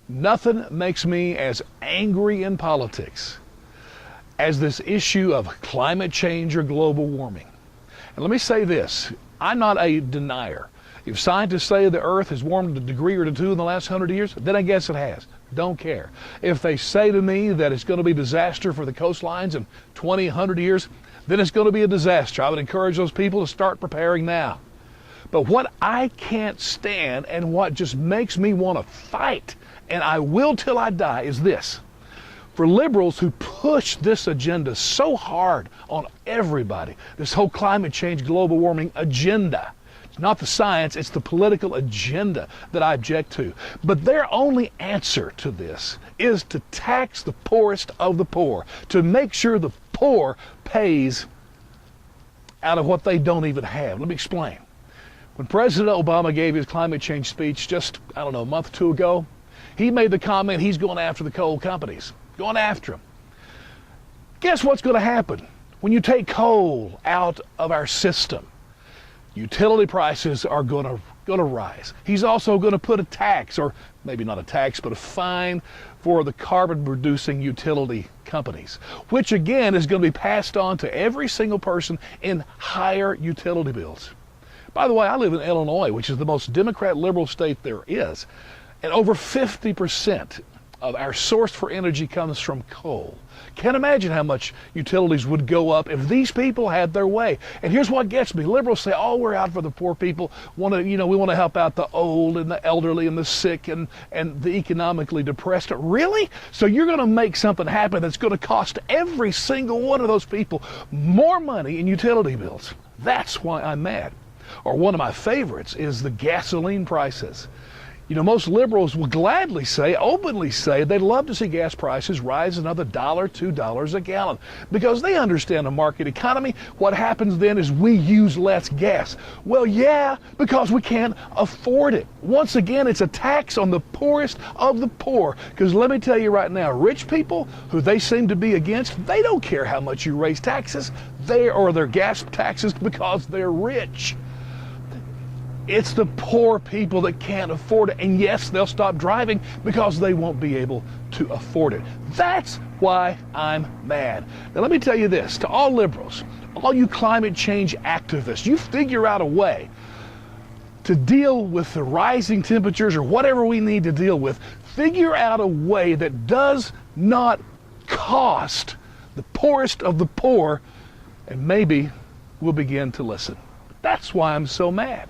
Nothing makes me as angry in politics as this issue of climate change or global warming. And let me say this, I'm not a denier. If scientists say the Earth has warmed a degree or two in the last 100 years, then I guess it has. Don't care. If they say to me that it's going to be a disaster for the coastlines in 20, 100 years, then it's going to be a disaster. I would encourage those people to start preparing now. But what I can't stand and what just makes me want to fight, and I will till I die, is this. For liberals who push this agenda so hard on everybody, this whole climate change, global warming agenda, it's not the science, it's the political agenda that I object to. But their only answer to this is to tax the poorest of the poor, to make sure the poor pays out of what they don't even have. Let me explain. When President Obama gave his climate change speech just, a month or two ago, he made the comment he's going after the coal companies, going after them. Guess what's going to happen when you take coal out of our system? Utility prices are going to rise. He's also going to put a tax, or maybe not a tax, but a fine for the carbon-producing utility companies, which again is going to be passed on to every single person in higher utility bills. By the way, I live in Illinois, which is the most Democrat liberal state there is, and over 50% of our source for energy comes from coal. Can't imagine how much utilities would go up if these people had their way. And here's what gets me. Liberals say, oh, we're out for the poor people. We want to help out the old and the elderly and the sick and the economically depressed. Really? So you're going to make something happen that's going to cost every single one of those people more money in utility bills. That's why I'm mad. Or one of my favorites is the gasoline prices. Most liberals will gladly say, openly say, they'd love to see gas prices rise another $1, $2 a gallon because they understand the market economy. What happens then is we use less gas. Well, yeah, because we can't afford it. Once again, it's a tax on the poorest of the poor because let me tell you right now, rich people who they seem to be against, they don't care how much you raise taxes or their gas taxes because they're rich. It's the poor people that can't afford it. And yes, they'll stop driving because they won't be able to afford it. That's why I'm mad. Now let me tell you this, to all liberals, all you climate change activists, you figure out a way to deal with the rising temperatures or whatever we need to deal with. Figure out a way that does not cost the poorest of the poor, and maybe we'll begin to listen. That's why I'm so mad.